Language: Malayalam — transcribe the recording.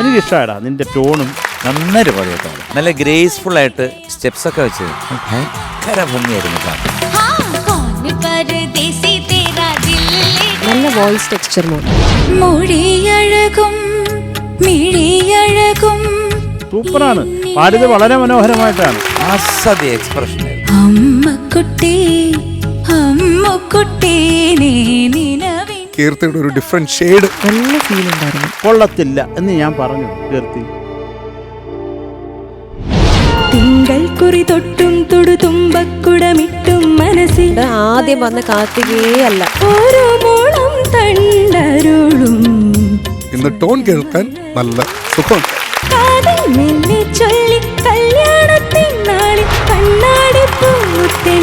എനിക്കിഷ്ടമായിടാ നിന്റെ ടോണും. നന്നായിട്ട് പാടി കേട്ടോ. നല്ല ഗ്രേസ്ഫുൾ ആയിട്ട് സ്റ്റെപ്സ് ഒക്കെ വെച്ച് ഭയങ്കര ഭംഗിയായിരുന്നു. നല്ല വോയിസ് ടെക്സ്ചർ മൊഴിയഴകും മിഴിയഴകും സൂപ്പറാണ്. പാടിയത് വളരെ മനോഹരമായിട്ടാണ്. അസാധ്യ എക്സ്പ്രഷൻ. അമ്മക്കുട്ടി അമ്മക്കുട്ടി കീർത്തിയുടെ ഒരു ഡിഫറെന്റ് ഷെയ്ഡ്. നല്ല ഫീൽ ഉണ്ടായിരുന്നു. കൊള്ളത്തില്ല എന്ന് ഞാൻ പറഞ്ഞു കീർത്തി. തിങ്കൾ കുറി തൊട്ടും തുടുതുമ്പക്കുടമിട്ടും മനസ്സിൽ ആദ്യം വന്ന കാർത്തികേയല്ല, ഓരോ മോളം തണ്ടരുളും. ഇന്ന് ടോൺ കേൾക്കാൻ നല്ല സുഖം. ചൊല്ലി കല്യാണത്തിൻ നാളിൽ കണ്ണാടി പൂത്തിൻ